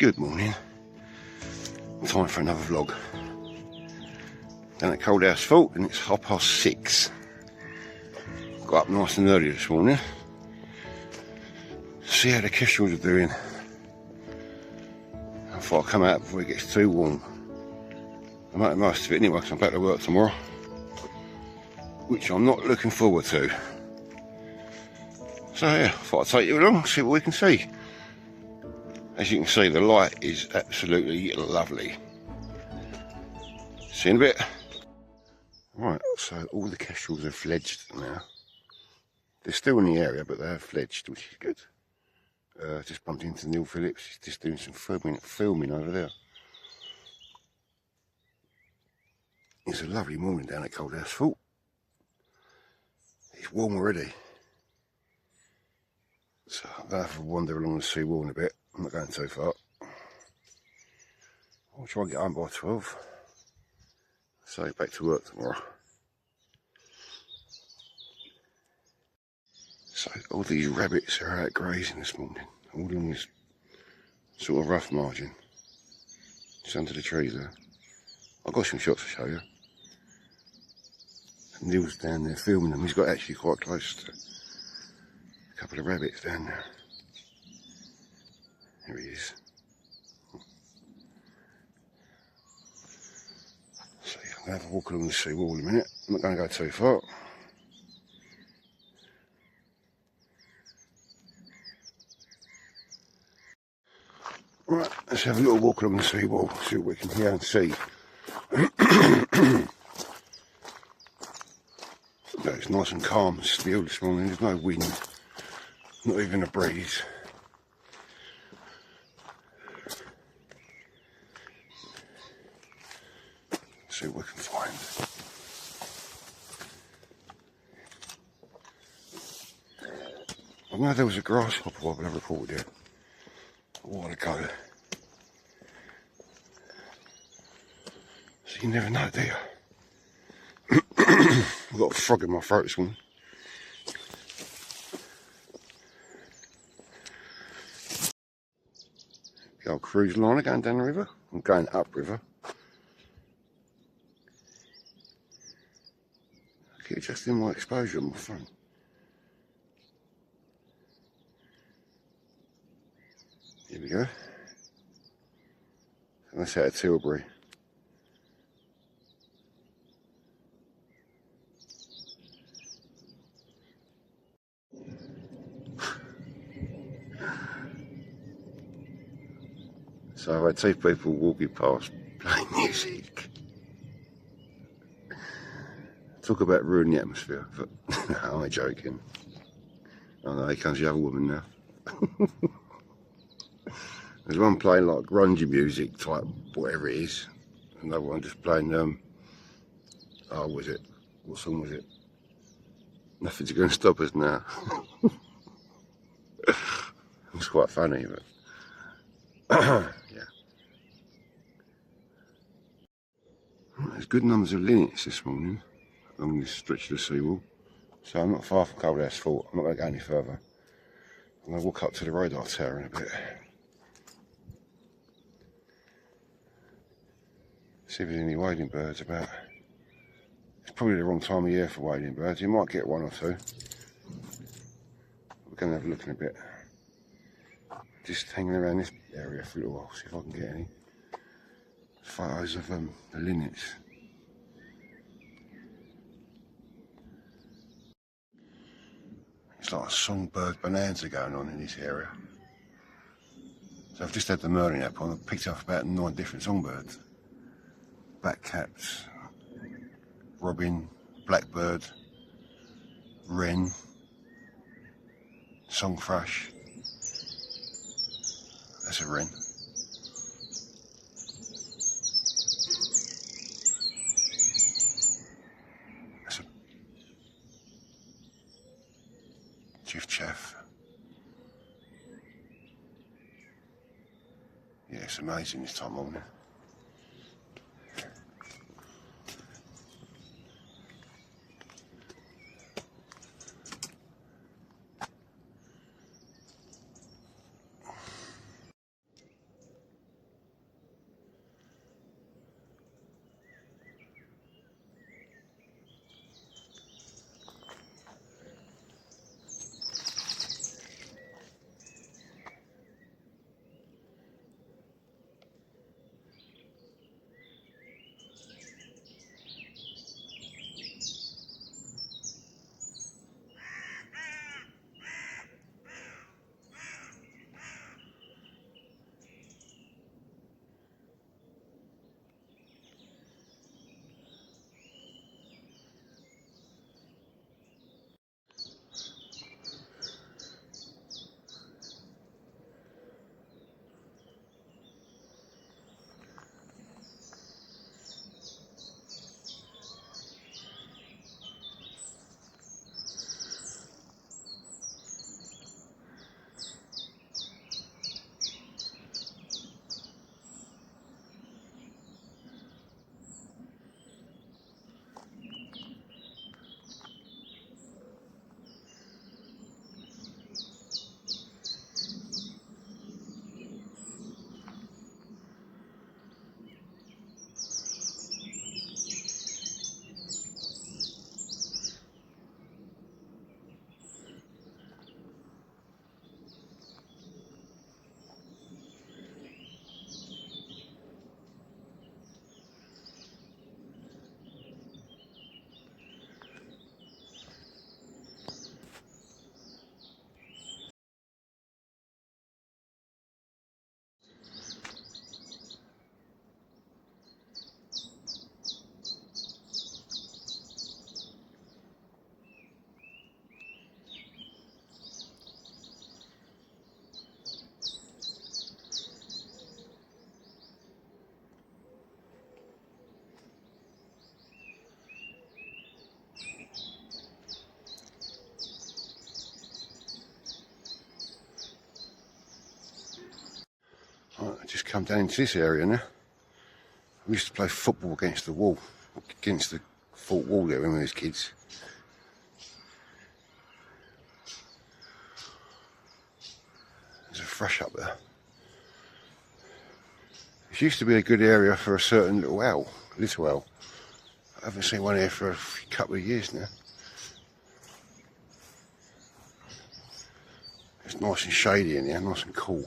Good morning. Time for another vlog. Down at Coldhouse Fort and it's 6:30. Got up nice and early this morning. See how the kestrels are doing. I thought I'd come out before it gets too warm. I make the most of it anyway because I'm back to work tomorrow, which I'm not looking forward to. So yeah, I thought I'd take you along, see what we can see. As you can see, the light is absolutely lovely. See you in a bit. Right, so all the kestrels are fledged now. They're still in the area, but they have fledged, which is good. Just bumped into Neil Phillips. He's just doing some filming over there. It's a lovely morning down at Coldhouse Fort. It's warm already. So I'm going to have to wander along the sea wall in a bit. I'm not going too far. I'll try and get home by 12. So back to work tomorrow. So all these rabbits are out grazing this morning. All along this sort of rough margin. Just under the trees there. I've got some shots to show you. Neil's down there filming them. He's got actually quite close to a couple of rabbits down there. There he is. So yeah, I'm going to have a walk along the sea wall in a minute. I'm not going to go too far. Right, let's have a little walk along the sea wall, see what we can hear and see. It's nice and calm still this morning, there's no wind, not even a breeze. See what we can find. I know there was a grasshopper when I reported it a while ago. So you never know, do you? I've got a frog in my throat this morning. The old cruise liner going down the river. I'm going upriver. I keep adjusting my exposure on my phone. Here we go. And that's out of Tilbury. So I see people walking past playing music. Talk about ruining the atmosphere, but I'm joking. Oh no, here comes the other woman now. There's one playing like grungy music type, whatever it is. Another one just playing, oh, was it? What song was it? Nothing's going to stop us now. It's quite funny, but yeah. There's good numbers of linnets this morning along this stretch of the seawall. So I'm not far from Coldhouse Fort. I'm not going to go any further. I'm going to walk up to the radar tower in a bit. See if there's any wading birds about. It's probably the wrong time of year for wading birds. You might get one or two. We're going to have a look in a bit. Just hanging around this area for a little while, see if I can get any photos of the linnets. It's like a songbird bonanza going on in this area. So I've just had the Merlin app on. I've picked up about 9 different songbirds. Blackcaps, robin, blackbird, wren, songthrush. That's a wren. That's a chiff-chaff. Yeah, it's amazing this time of morning. Right, I just come down into this area now. We used to play football against the wall, against the fort wall there when we was kids. There's a thrush up there. It used to be a good area for a certain little owl. I haven't seen one here for a couple of years now. It's nice and shady in here, nice and cool.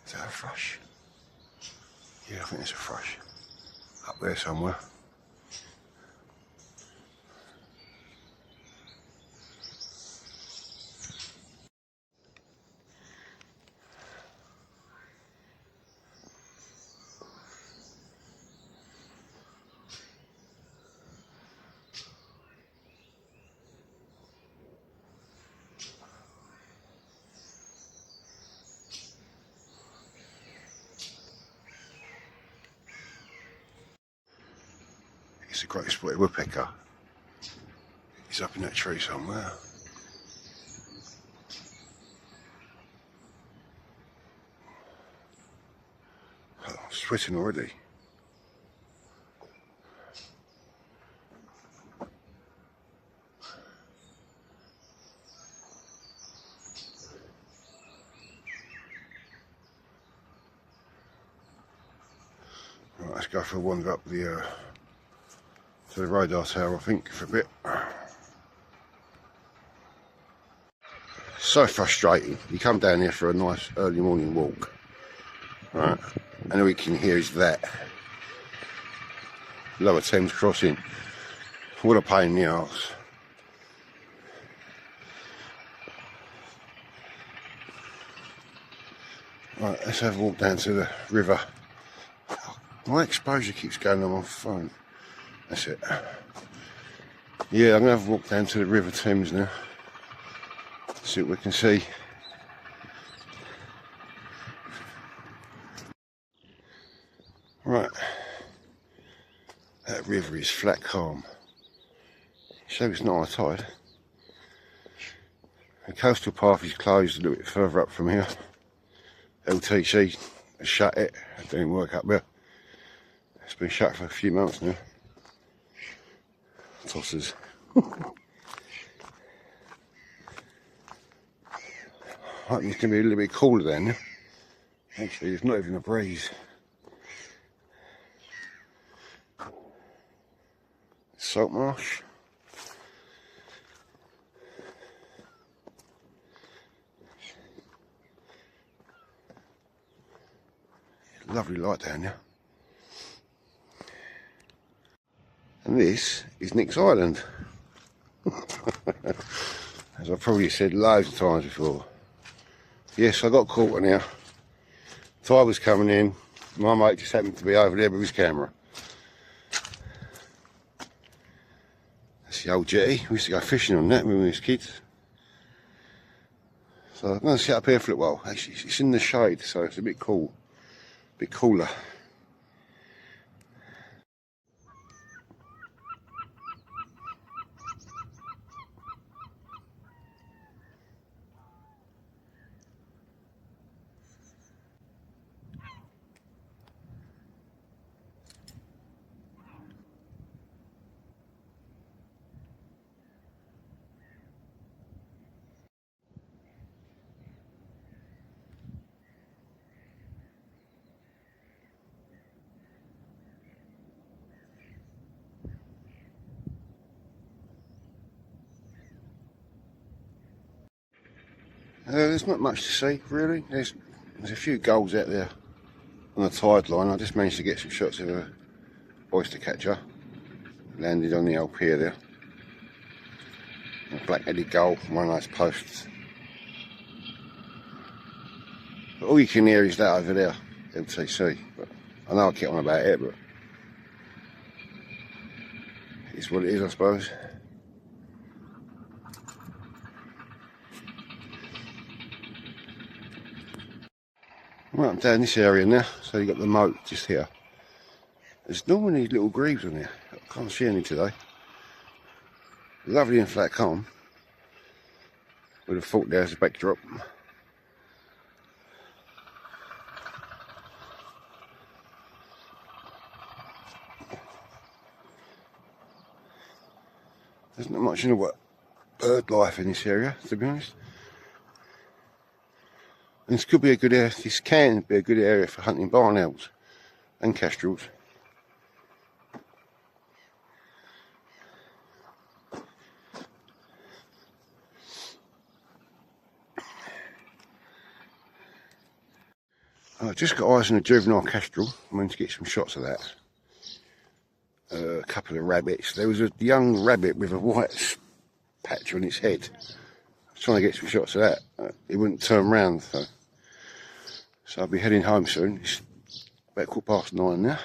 Is that a thrush? Yeah, I think it's a thrush. Up there somewhere. It's a great spotted woodpecker. He's up in that tree somewhere. Oh, I'm sweating already. Right, let's go for a wander up the to the radar tower, I think, for a bit. So frustrating. You come down here for a nice early morning walk, right, and all you can hear is that Lower Thames crossing. What a pain in the arse. Right, let's have a walk down to the river. My exposure keeps going on my phone. That's it. Yeah, I'm going to have a walk down to the River Thames now. See what we can see. Right. That river is flat calm. So it's not high tide. The coastal path is closed a little bit further up from here. LTC has shut it. It didn't work up there. It's been shut for a few months now. Tossers. I think it's going to be a little bit cooler then. Actually, it's not even a breeze. Salt marsh. Lovely light down there. And this is Nick's Island. As I've probably said loads of times before. Yes, I got caught on here. Tide was coming in. My mate just happened to be over there with his camera. That's the old jetty. We used to go fishing on that when we was kids. So I'm going to sit up here for a little while. Actually, it's in the shade, so it's a bit cool. A bit cooler. There's not much to see, really. There's a few gulls out there on the tide line. I just managed to get some shots of a oyster catcher. Landed on the old pier there. A black-headed gull, one of those posts. But all you can hear is that over there, LTC. But I know I keep on about it, but it's what it is, I suppose. Right, I'm down this area now, so you've got the moat just here. There's normally little grebes on here. I can't see any today. Lovely and flat calm. With a fault there as a backdrop. There's not much in the way bird life in this area, to be honest. And this could be a good area. This can be a good area for hunting barn owls and kestrels. I've just got eyes on a juvenile kestrel. I'm going to get some shots of that. A couple of rabbits. There was a young rabbit with a white patch on its head. I was trying to get some shots of that. It wouldn't turn round though. So I'll be heading home soon. It's about 9:15 now.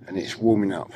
And it's warming up.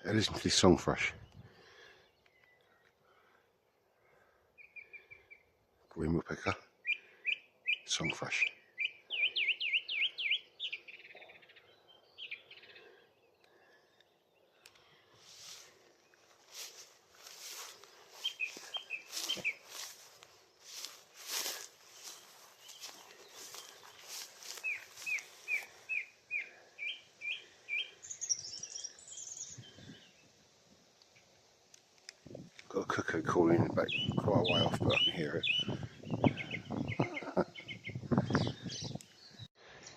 Listen to this song thrush. Green woodpecker. Song thrush. Got a cuckoo calling in the back, quite a way off, but I can hear it.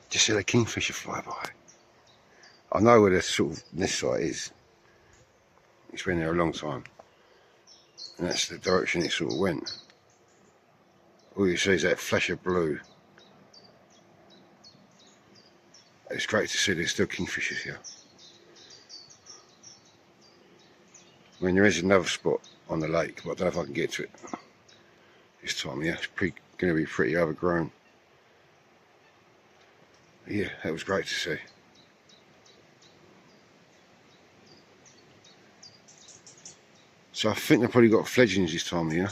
Just see the kingfisher fly by. I know where the sort of nest site is. It's been there a long time, and that's the direction it sort of went. All you see is that flash of blue. It's great to see there's still kingfishers here. I mean, there is another spot on the lake, but I don't know if I can get to it this time. Yeah, it's going to be pretty overgrown. Yeah, that was great to see. So I think they've probably got fledglings this time of year.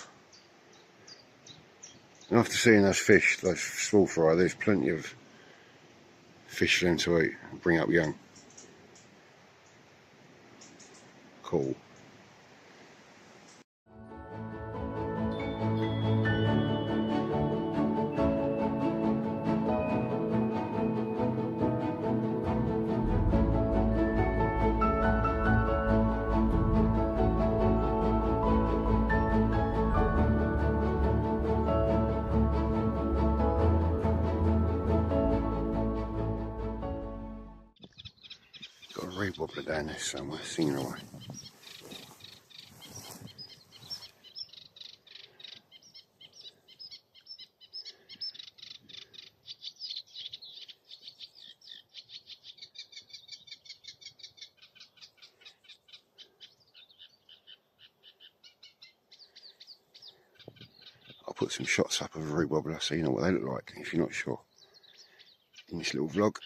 And after seeing those fish, those small fry, there's plenty of fish for them to eat and bring up young. Cool. Got a reed wobbler down there somewhere, singing away. I'll put some shots up of a reed wobbler so you know what they look like if you're not sure in this little vlog.